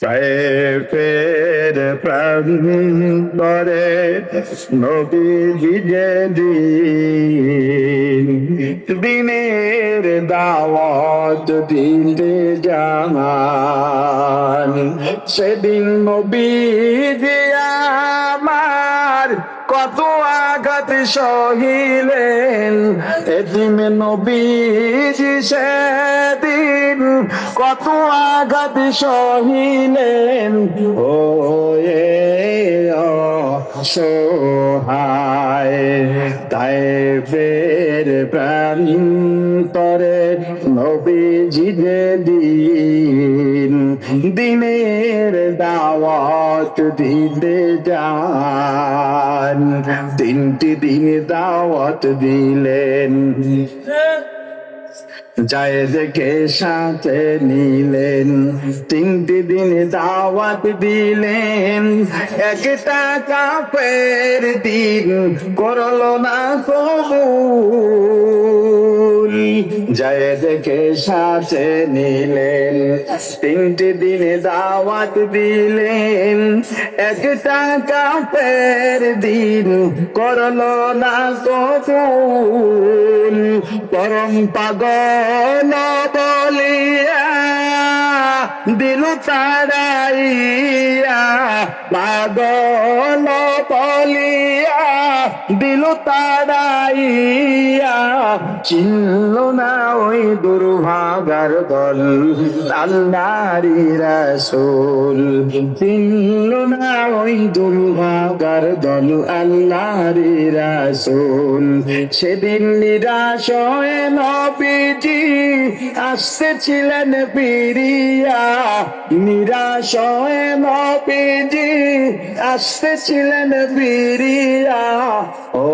তায়েফের প্রান্তরে নবীজি যেদিন দিনের দাওয়াত দিতে যান, সেদিন নবীজি আমার কত আঘাত সহিলেন। এদিন নবীজি সেদিন কত আঘাত সহিলেন। ও অসহায় তায়েফের প্রান্তরে নবীজি যেদিন দিনের দাওয়াত দিতে যান, 3টি দিন দাওয়াত দিলেন। জায়েদকে সাথে নিলেন, 3টি দিন দাওয়াত দিলেন। একটা কাফের দিন করলো না কবুল। জায়েদকে সাথে নিলেন, 3টি দিন দাওয়াত দিলেন। একটা কাফের দিন করলো না কবুল। পরম পাগল বলিয়া দিল তাড়াইয়া, পাগল বলিয়া দিল তাড়াইয়া, চিনল না ওই দুর্ভাগার দল আল্লাহর রাসূল। চিনল না ওই দুর্ভাগার দল আল্লাহর রাসূল। সেদিন নিরাশ হয়ে নবীজি আসতেছিলেন ফিরিয়া, নিরাশ হয়ে নবীজি আসতেছিলেন ফিরিয়া। ও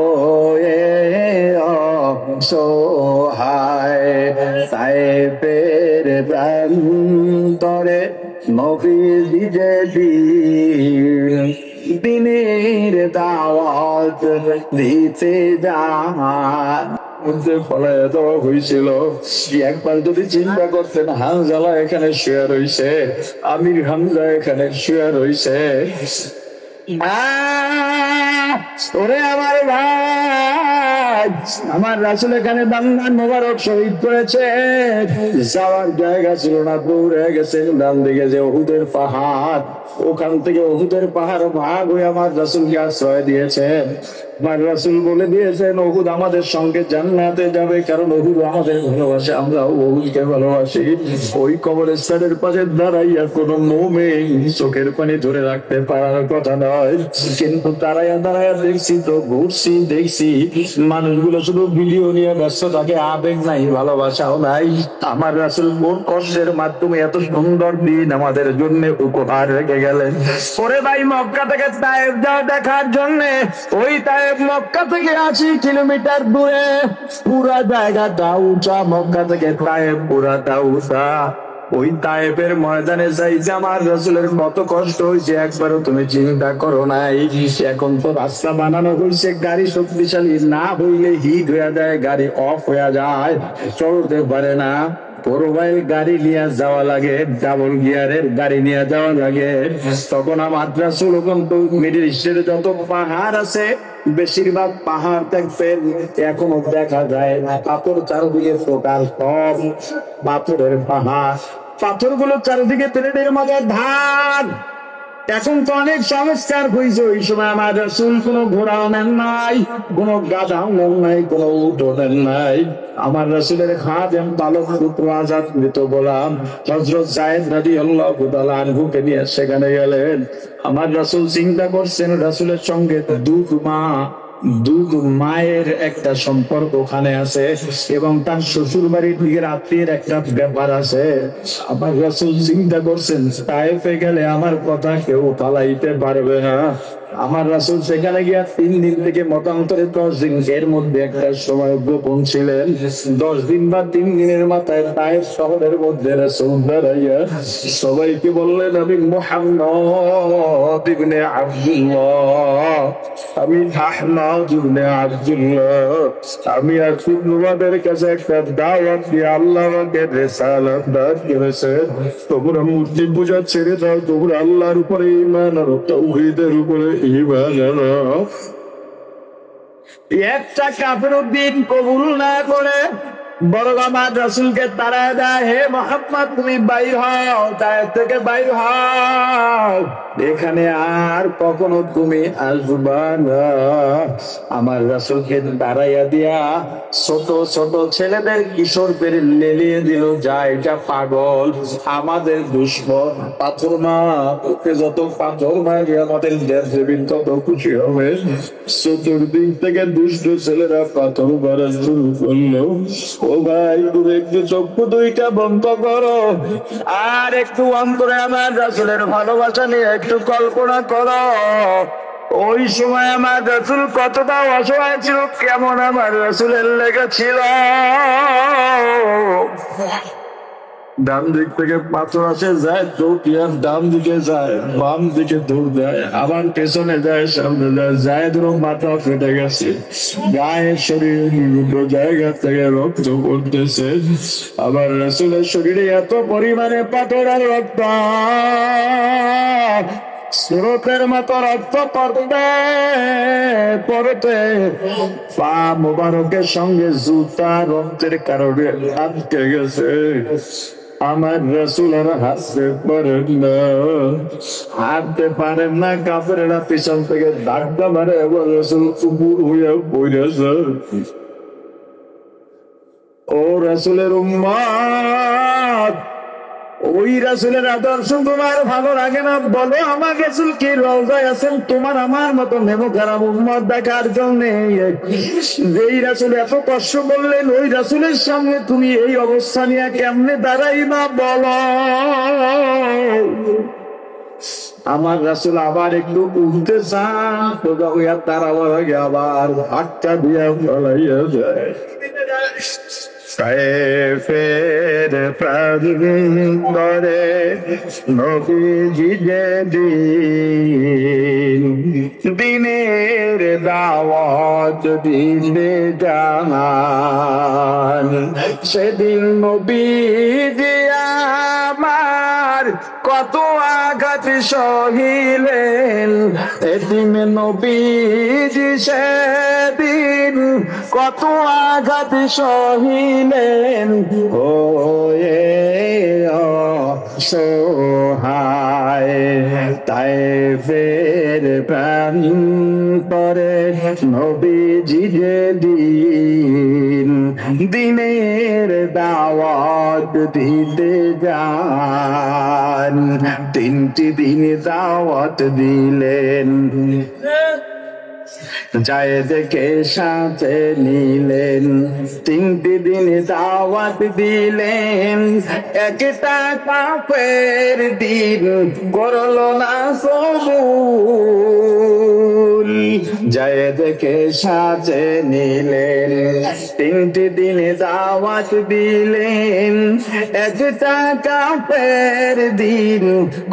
অসহায় তায়েফের প্রান্তরে নবীজি যেদিন দিনের দাওয়াত দিতে যান, ফলাইয়া দেওয়া হয়েছিল। একবার যদি চিন্তা করতেন, হামজালা এখানে শুয়ে রয়েছে, আমির হামজা এখানে শুয়ে রয়েছে। ওরে আমার ভাই, আমার রাসূল এখানে দান্দান মোবারক শহীদ করেছে। যাওয়ার জায়গা ছিল না, দৌড়ে গেছেন ডান দিকে যে উহুদের পাহাড়, ওখান থেকে উহুদের পাহাড় ভাগ হয়ে আমার রাসূলকে আশ্রয় দিয়েছেন। আমার রাসূল বলে দিয়েছেন উহুদ আমাদের সঙ্গে জান্নাতে যাবে, কারণ উহুদ আমাদের ভালোবাসে, আমরা উহুদকে ভালোবাসি। ওই কবরস্থানের পাশে দাঁড়াইয়া কোনো মুমিন চোখের পানি ধরে রাখতে পারার কথা নয়, কিন্তু দাঁড়াইয়া দাঁড়াইয়া দেখছি তো ঘুরছি, দেখছি মানুষগুলো শুধু ভিডিও নিয়ে ব্যস্ত থাকে, আবেগ নাই, ভালোবাসাও নাই। আমার রাসূল কোন কষ্টের মাধ্যমে এত সুন্দর দিন আমাদের জন্য উপহার রেখে গেলেন। ওরে ভাই, মক্কা থেকে তায়েফ যাওয়া দেখার জন্য, ওই তায়েফ মক্কা থেকে 80 কিলোমিটার দূরে, পুরা জায়গাটা উঁচা, মক্কা থেকে তায়েফ পুরাটা উঁচা। ওই তায়েফের ময়দানে যাইতে আমার রাসূলের কত কষ্ট হয়েছে একবারও তুমি চিন্তা করো নাই। এখন তো রাস্তা বানানো হয়েছে, গাড়ি শক্তিশালী না হইলে হিট হয়ে যায়, গাড়ি অফ হয়ে যায়, চলতে পারে না। প্রোফাইল গাড়ি নিয়ে যাওয়া লাগে, ডাবল গিয়ারের গাড়ি নিয়ে যাওয়া লাগে। তখন আমার রাসূল কিন্তু মিডল ইস্টের যত পাহাড় আছে বেশিরভাগ পাহাড় দেখবেন এখনো দেখা যায় না, পাথর চারদিকে ফোটার, সব পাথরের পাহাড়, পাথরগুলো চারিদিকে ট্রেনের মধ্যে ধান। এখন তো অনেক সংস্কার হয়েছে, ওই সময় আমার রাসূল কোনো ঘোড়াও নেন নাই, কোনো গাধাও নেন নাই, কোনো উটও নেন নাই। আমার রাসূলের খাদেম বালক পুত্র আজাদ মৃত গোলাম হযরত যায়েদ রাদিয়াল্লাহু তাআলা আনহুকে নিয়ে সেখানে গেলেন। আমার রাসূল চিন্তা করছেন, রাসূলের সঙ্গে দুধ মায়ের একটা সম্পর্ক ওখানে আছে, এবং তার শ্বশুর বাড়ির দিকের আত্মীয়ের একটা ব্যাপার আছে। আমার রাসূল চিন্তা করছেন, তায়েফে গেলে আমার কথা কেউ পালাইতে পারবে না, আমার রাসূল সেখানে গিয়া 3 দিন থেকে মতান্তরে 10 দিন, এর মধ্যে একটা সময় গোপন ছিলেন। 10 দিন বা 3 দিনের মাথায় তায়েফ শহরের মধ্যে রাসূল দাঁড়াইয়া সবাইকে বললেন, আমি মুহাম্মদ ইবনে আব্দুল্লাহ, আমি আহমদ ইবনে আব্দুল্লাহ, আমি আজকে তোমাদের কাছে একটা দাওয়াত দিয়ে আল্লাহ আমাকে রিসালাত দান করেছেন। তোমরা মূর্তি পূজা ছেড়ে দাও, তোমরা আল্লাহর উপরে ঈমান আনো, তাওহীদের উপরে ঈমান আনো। একটা কাফের দিন কবুল না করে বরং আমার রাসূলকে তারা দেয়, হে মুহাম্মদ তুমি বাইর হও, তায়েফ থেকে বাইর হও, এখানে আর কখনো তুমি আসবা না। আমার রাসূলকে দাঁড়াইয়া দিয়া ছোট ছোট ছেলেদের কিশোরদের লেলিয়ে দিল, যা এটা পাগল, আমাদের দুশ্মন, পাথর মা, ওকে যত পাথর মারি আমাদের দেশে তত খুশি হবে। চতুর্দিক থেকে দুষ্ট ছেলেরা পাথর মারা শুরু করলো। ও ভাই, তুমি একটু চক্ষু দুইটা বন্ধ করো আর একটু অন্তরে আমার রাসূলের ভালোবাসা নিয়ে একটু কল্পনা করো। ওই সময় আমার রাসূল কতটা অসহায় ছিল, কেমন আমার রাসূলের লেগেছিল। ডান দিক থেকে পাথর আসে, যায় দৌড়, ডান দিকে যায়, বাম দিকে দৌড় দেয়, আবার পেছনে যায়, সামনে যায়, যায় ধরো মাথা ফেটে গেছে, গায়ের শরীর বিভিন্ন জায়গা থেকে রক্ত পড়তেছে। আবার রাসূলের শরীরে এত পরিমাণে পাথর আর রক্ত, স্রোতের মতো রক্ত পড়তে পড়তে পা মোবারকের সঙ্গে জুতা রক্তের কারণে আটকে গেছে। আমার রাসূল আর হাসতে পারেন না, হাঁটতে পারেন না, কাফেরেরা পিছন থেকে ধাক্কা মারে, এবার রাসূল উপর হইয়া পড়েছে। ও রাসূলের উম্মত, ওই রাসূলের আদর্শ তোমার ভালো লাগে না? বলো আমাকে, রাসূল কি রওজায় আছেন তোমার আমার মতো নেমো খারাপ উম্মত দেখার জন্য? যেই রাসূল এত কষ্ট করলেন, ওই রাসূলের সামনে তুমি এই অবস্থা নিয়ে কেমনে দাঁড়াইবা বলো? আমার রাসূল আবার একটু উঠতে চান, সোজা হইয়া দাঁড়াবার আগে আবার হাতটা দিয়া ফলাইয়া যায়। তায়েফের প্রান্তরে নবীজি যেদিন দিনের দাওয়াত দিতে যান, সেদিন নবীজি আমার কত আঘাত সহিলেন, এদিন নবীজি সেদিন কত আঘাত সহিলেন। ও অসহায় তায়েফের প্রান্তরে নবীজি যেদিন দিনের দাওয়াত দিতে যান, 3টি দিন দাওয়াত দিলেন, যায় দেখে সাথে নিলেন। 3টি দিন দাওয়াত দিলেন, একটা কাফের দিন করলো না কবুল, যায় দেখে সাথে নিলেন। 3টি দিন দাওয়াত দিলেন, একটা কাফের দিন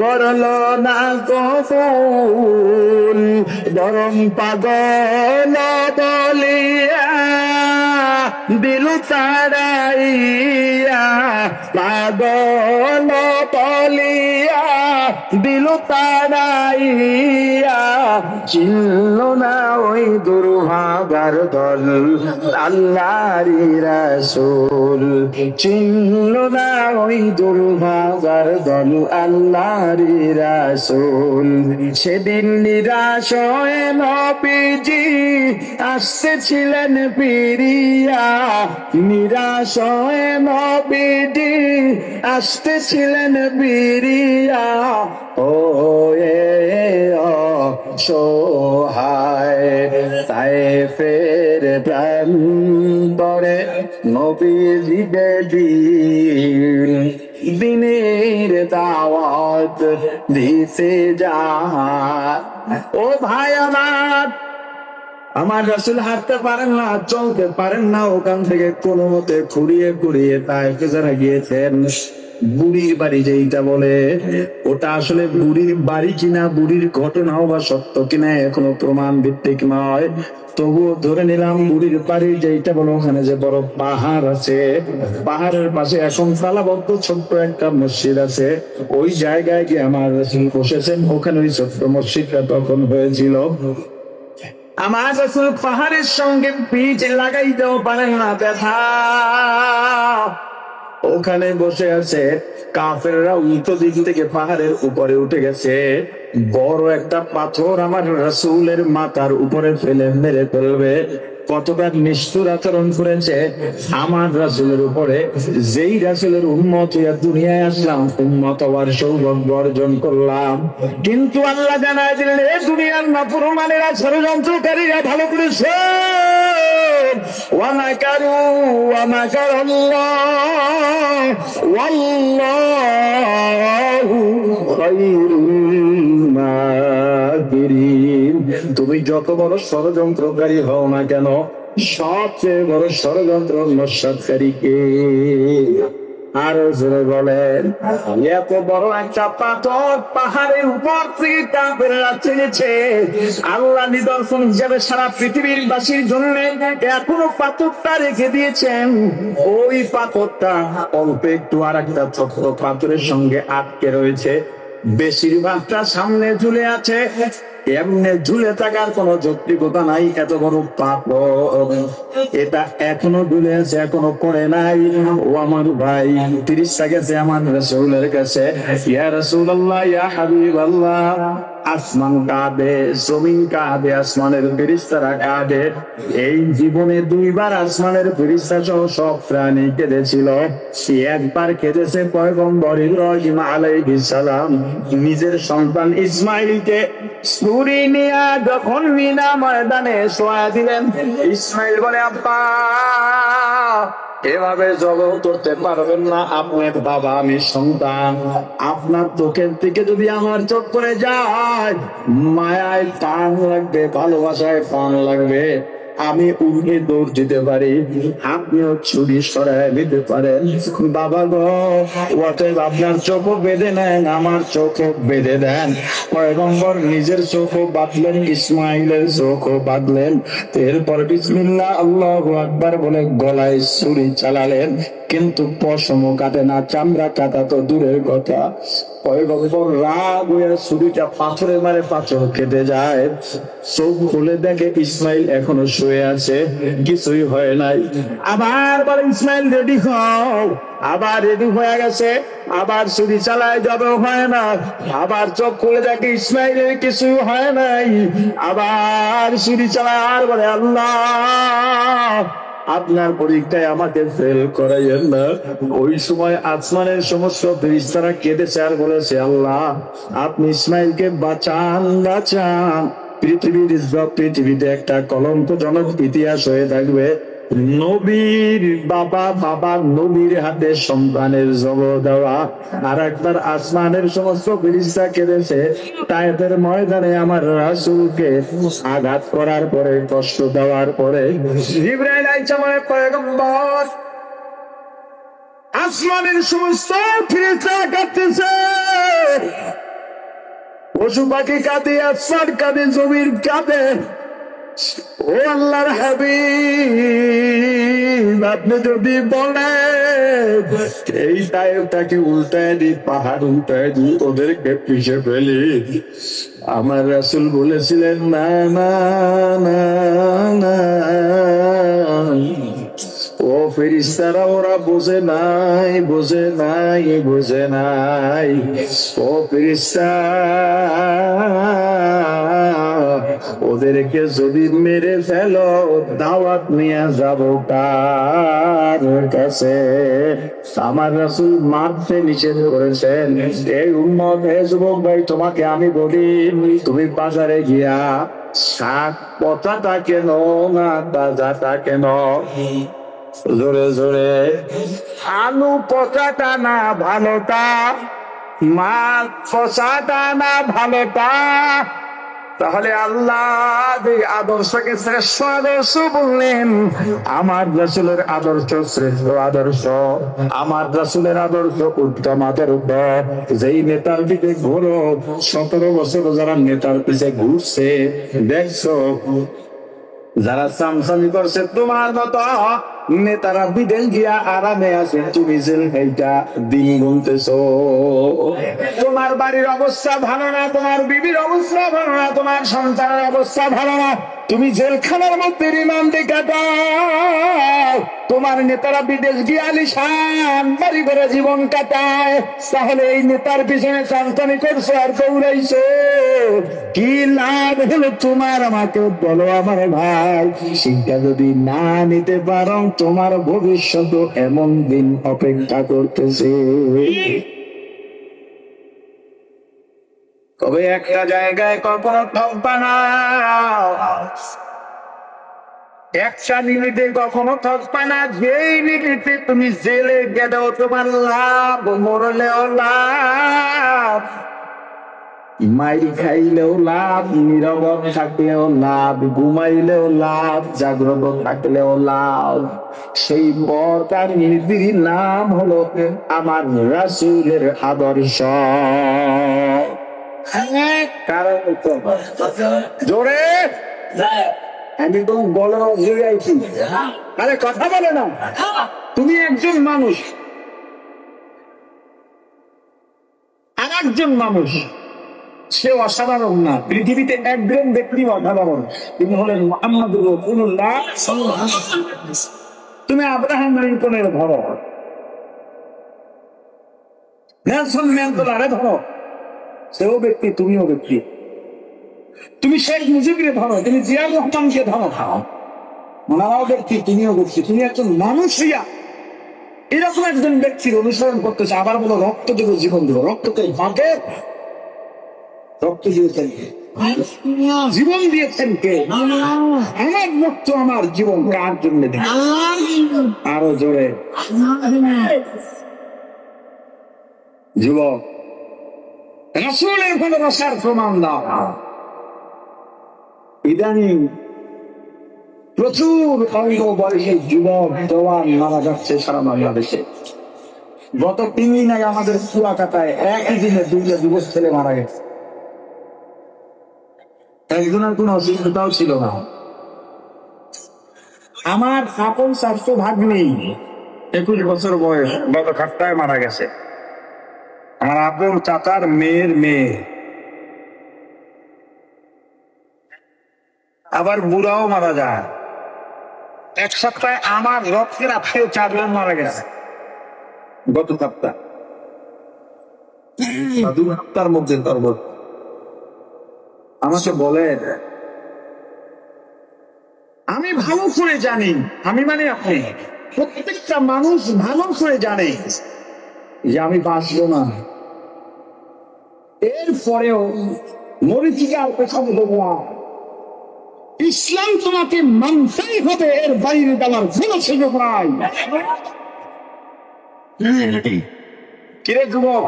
করলো না কবুল, বরং পাগল বলিয়া দিল তাড়াইয়া, পাগল বলিয়া দিল তাড়াইয়া, চিনল না ওই দুর্ভাগার দল আল্লাহর রাসূল, চিনল না ওই দুর্ভাগার দল আল্লাহর রাসূল। সেদিন নিরাশ হয়ে নবীজি আসতেছিলেন ফিরিয়া, নিরাশ হয়ে নবীজি আসতেছিলেন ফিরিয়া। ও অসহায় তায়েফের প্রান্তরে নবীজি যেদিন দিনের দাওয়াত মত দিতে যায়। ও ভাই আমার রাসূল হাঁটতে পারেন না, চলতে পারেন না, ওখান থেকে কোনো মতে ঘুরিয়ে ঘুরিয়ে তাইফে যারা গিয়েছেন, বুড়ির বাড়ি যেইটা বলে, ওটা আসলে বুড়ির বাড়ি কিনা, বুড়ির ঘটনাও বা সত্য কিনা এখনো প্রমাণ ভিত্তিক নয়, তবুও ধরে নিলাম বুড়ির বাড়ি যেইটা বলে, ওখানে যে বড় পাহাড় আছে, পাহাড়ের পাশে এখন তালাবদ্ধ ছোট্ট একটা মসজিদ আছে, ওই জায়গায় গিয়ে আমার রাসূল বসেছেন। ওখানে ওই ছোট্ট মসজিদটা তখন হয়েছিল। আমার রাসূল পাহাড়ের সঙ্গে পিঠ লাগাইতেও পারেন না, ব্যথা। ওখানে বসে আছে, কাফেররা উল্টো দিক থেকে পাহাড়ের উপরে উঠে গেছে, বড় একটা পাথর আমার রাসূলের মাথার উপরে ফেলে মেরে ফেলবে। কতটা নিষ্ঠুর আচরণ করেছে আমার রাসূলের উপরে। যেই রাসূলের উম্মত হইয়া দুনিয়ায় আসলাম, উম্মত হওয়ার সৌভাগ্য অর্জন করলাম, কিন্তু আল্লাহ জানায় দিলেন এ দুনিয়ার নাফরমানেরা, ষড়যন্ত্রকারীরা ভালো করেছে। ওয়া মাকারু ওয়া মাকারাল্লাহ ওয়াল্লাহু খায়রুল মাকিরিন। তুমি যত বড় ষড়যন্ত্রকারী হও না কেন, সবচেয়ে বড় ষড়যন্ত্র নস্যাৎকারী কে? আরো জোরে বলেন। এত বড় একটা পাথর পাহাড়ের উপর থেকে কাফেররা ছেড়েছে, আল্লাহ নিদর্শন হিসেবে সারা পৃথিবীর বাসীর জন্য এখনো পাথরটা রেখে দিয়েছেন। ওই পাথরটা অল্প একটু আর একটা ছোট্ট পাথরের সঙ্গে আটকে রয়েছে, বেশিরভাগটা সামনে ঝুলে আছে। এমনি ঝুলে থাকার কোন যৌক্তিকতা নাই, এত বড় পাথর এটা এখনো ঝুলে আছে, এখনো পড়ে নাই। ও আমার ভাই, 30 গেছে আমার রাসূলের কাছে, ইয়া রাসূলুল্লাহ, ইয়া হাবিবাল্লাহ, আসমান কাঁদে, জমিন কাঁদে, আসমানের ফেরেশতারা কাঁদে। এই জীবনে 2 বার আসমানের ফেরেশতা সহ সব প্রাণী কেঁদেছিল। একবার কেঁদেছে পয়গম্বর ইব্রাহিম আলাইহিস সালাম, নিজের সন্তান ইসমাইলকে ছুরি নিয়ে যখন মিনা ময়দানে শোয়া দিলেন। ইসমাইল বলে, আব্বা এভাবে জবাব করতে পারবেন না, আপনার বাবা, আমি সন্তান, আপনার চোখের থেকে যদি আমার চোখ করে যায়, মায়ায় টান লাগবে, ভালোবাসায় টান লাগবে, আমি উঠে দৌড় দিতে পারি, আপনিও ছুরি সরাই দিতে পারেন। বাবা গো, অতএব আপনার চোখও বেঁধে নেন, আমার চোখও বেঁধে দেন। পয়গম্বর নিজের চোখও বাঁধলেন, ইসমাইলের চোখও বাঁধলেন। এরপর বিসমিল্লাহ আল্লাহু আকবার বলে গলায় ছুরি চালালেন, কিন্তু পশমও কাটে না, চামড়া কাটা তো দূরের কথা। পয়গম্বর রাগ হয়ে ছুরিটা পাথরে মারে, পাথর কেটে যায়। চোখ খুলে দেখে ইসমাইল এখনো শুয়ে আছে, কিছুই হয় নাই। আবার বলে, ইসমাইল রেডি হও। আবার রেডি হয়ে গেছে, আবার ছুরি চালায়, যাবে হয় না। আবার চোখ খুলে দেখে ইসমাইলের কিছুই হয় নাই, আবার ছুরি চালায়, আর বলে, আল্লাহ আপনার পরীক্ষায় আমাকে ফেল করাইয়েন না। ওই সময় আসমানের সমস্ত ফেরেশতারা কেঁদেছে আর বলেছে, আল্লাহ আপনি ইসমাইলকে বাঁচান, বাঁচান। পৃথিবীতে একটা কলঙ্কজনক ইতিহাস হয়ে থাকবে, নবীর বাবা নবীর হাতে সন্তানের জন্ম দেওয়া। আর একবার আসমানের সমস্ত ফেরেশতা কেঁদেছে তায়েফের ময়দানে আমার রাসূলকে আঘাত করার পরে, কষ্ট দেওয়ার পরে। জিবরাইল আইসা বলে, পয়গম্বর আসমানের সমস্ত ফেরেশতা কাঁদতেছে, পশু পাখি কাঁদে, আসমান কাঁদে, জমির কাঁদে। ও আল্লাহর হাবিব, আপনি যদি বলেন এই তায়েফটাকে উল্টায় দিই, পাহাড় উল্টায় দিই, ওদেরকে পিষে ফেলি। আমার রাসূল বলেছিলেন, না না না না, ও ফেরেশতারা ওরা বোঝে নাই, বোঝে নাই, বোঝে নাই। ও ফেরেশতা, ওদেরকে যদি মেরে ফেলো, দাওয়াত নিয়ে যাব কার কাছে? আমার রাসূল মারতে নিষেধ করেছেন। এই উম্মত, হে যুবক ভাই, তোমাকে আমি বলি, তুমি বাজারে গিয়া শাক পচাটা কেন না তাজাটা কেন? জোরে জোরে। আলু পচাটা না ভালোটা, মা পচাটা না ভালোটা, তাহলে আল্লাহ এই আদর্শকে শ্রেষ্ঠ আদর্শ বললেন। আমার রাসূলের আদর্শ শ্রেষ্ঠ আদর্শ, আমার রাসূলের আদর্শ উত্তম আদর্শ। যেই নেতার দিকে ঘোরো, 17 বছর যারা নেতার পিছে ঘুরছে দেখছো, যারা চামচামি করছে তোমার মতো নেতারা বিদেশ গিয়া আরামে আছে, তুমি জেল খাইটা দিন গুনতেছো। তোমার বাড়ির অবস্থা ভালো না, তোমার বিবির অবস্থা ভালো না, তোমার সন্তানের অবস্থা ভালো না, তুমি জেলখানার মধ্যে রিমান্ডে কাটাও। তোমার নেতারা বিদেশ গিয়ে আলিশান বাড়ি করে জীবন কাটায়, তাহলে এই নেতার পিছনে চামচামি করছো আর দৌড়াইছো, কি লাভ হলো তোমার? আমাকে বলো আমার ভাই, শিক্ষা যদি না নিতে পারো তোমার ভবিষ্যৎ এমন দিন অপেক্ষা করতেছে। তবে একটা জায়গায় কখনো ঠকবা না, একটা মিনিটে কখনো ঠকবা না। যেই মিনিটে তুমি জেলে গেলেও তোমার লাভ, মরলেও লাভ, মাইর খাইলেও লাভ, নীরব থাকলেও লাভ, ঘুমাইলেও লাভ, জাগ্রত থাকলেও লাভ। সেই পথ আর নির্দির নাম হলো আমার রাসূলের আদর্শ। কারণ জোরে আমি তো বলো আইছি, আরে কথা বলে না। তুমি একজন মানুষ, আর একজন মানুষ, সে অসাধারণ না। পৃথিবীতে একজন ব্যক্তি অসাধারণ, তিনি হলেন মুহাম্মদুর রাসূলুল্লাহ সাল্লাল্লাহু আলাইহি ওয়াসাল্লাম। তুমি আব্রাহাম লিঙ্কনের ধরো, নেলসন ম্যান্ডেলারে ধরো, সেও ব্যক্তি, তুমিও ব্যক্তি। তুমি শেখ মুজিবকে ধরো, তুমি জিয়াউর রহমানকে ধরো, ওনারাও ব্যক্তি, তুমিও ব্যক্তি। তুমি একজন মানুষ হইয়া এরকম একজন ব্যক্তির অনুসরণ করতেছে, আবার বলো রক্ত দেবো, জীবন দেবো। রক্তকে ভাগে, রক্ত দিয়েছেন কে? জীবন দিয়েছেন কে? আমার রক্ত, আমার জীবন কার জন্য দেব? আরো জোরে যুবক, রাসূলের ভালোবাসার প্রমাণ দাও। ইদানিং প্রচুর অল্প বয়সী যুবক জওয়ান মারা যাচ্ছে সারা বাংলাদেশে। গত 3 দিন আগে আমাদের চুয়াকাটায় একই দিনে 2টা যুবক ছেলে মারা গেছে। একজনের কোন অসুবিধাও ছিল না। আমার আপন স্বাস্থ্য ভাগ্নি 21 বছর বয়স, গত খাট্টায় মারা গেছে। আমার আপন চাচার মেয়ের মেয়ে, আবার বুড়াও মারা যায়। এক সপ্তাহে আমার রক্তের আত্মীয় 4 জন মারা গেছে গত সপ্তাহ, 2 সপ্তাহের মধ্যে। আমাকে বলে, আমি ভালো করে জানি, আমি মানে আপনি, প্রত্যেকটা মানুষ ভালো করে জানে যে আমি বাঁচবো না। এরপরেও মরিচিকার কথা বলবো না। ইসলাম তোমাকে মানতেই হবে, এর বাইরে যাওয়ার কোনো সুযোগ নাই। কিরে যুবক,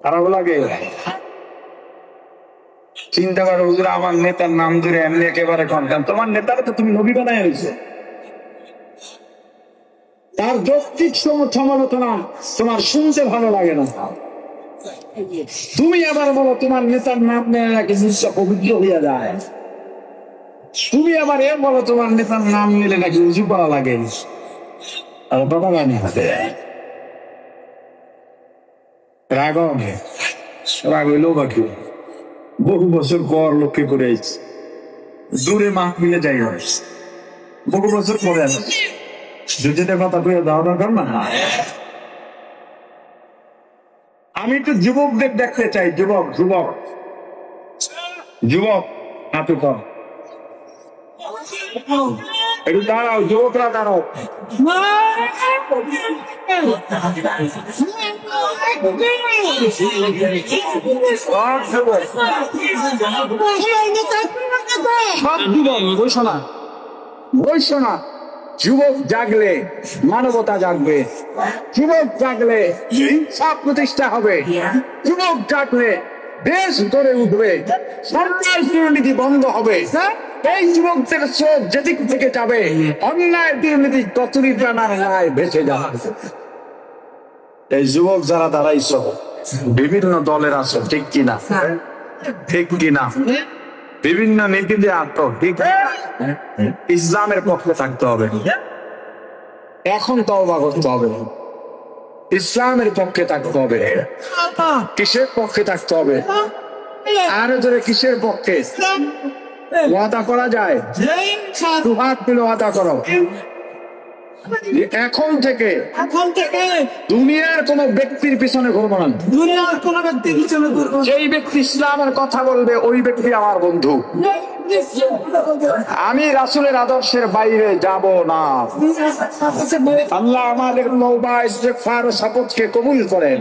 খারাপ লাগে? চিন্তা করো, হুজুর আমার নেতার নাম ধরে এমনি একেবারে কনকান। তোমার নেতারে তো তুমি নবী বানায় হয়েছে, তার যৌক্তিক সমালোচনা তোমার শুনতে ভালো লাগে না। তুমি আবার বলো তোমার নেতার নাম নেয় নাকি নিশ্চয় পবিত্র হইয়া যায়। তুমি আবার এর বলো তোমার নেতার নাম নিলে নাকি উঁচু করা লাগে। আর বাবা জানি রাগ রাগ হইলেও বাকি বহু বছর পর লক্ষ্য করে আইছি, দূরে মা মিলে যাই বহু বছর পরে দুজনের কথা কয়ে দেওয়া দরকার না। আমি একটু যুবকদের দেখতে চাই। যুবক যুবক যুবক হাঁটু কর, একটু দাঁড়াও, যুবকরা দাঁড়াও। সব যুবক বইস না, বইস না, যুবক জাগলে মানবতা জাগবে, যুবক জাগলে ইনসাফ প্রতিষ্ঠা হবে, যুবক জাগলে দেশ গড়ে উঠবে, সরকার দুর্নীতি বন্ধ হবে। এই যুবকদের চোখ যেদিক থেকে যাবে অন্যায় দুর্নীতি ততই প্রাণার রায় বেঁচে যাবে। এই যুবক যারা দাঁড়াইছ বিভিন্ন দলের আছো, ঠিক কিনা? ঠিক কিনা? বিভিন্ন নীতিতে আত্ম ঠিক, ইসলামের পক্ষে থাকতে হবে। এখন তওবা করতে হবে, ইসলামের পক্ষে থাকতে হবে। কিসের পক্ষে থাকতে হবে? আরো জোরে কিসের পক্ষে? ওয়াদা করা যায়? দুহাত মিলে ওয়াদা করো যে এখন থেকে দুনিয়ার কোন ব্যক্তির পিছনে ঘুরবো না। দুনিয়ার কোন ব্যক্তির পিছনে ঘুরবো না। যেই ব্যক্তি ইসলামের কথা বলবে ওই ব্যক্তি আমার বন্ধু। আমি রাসূলের আদর্শের বাইরে যাব না। আল্লাহ আমাদের তওবা ইস্তেগফার ও শপথকে কবুল করেন।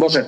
বসেন।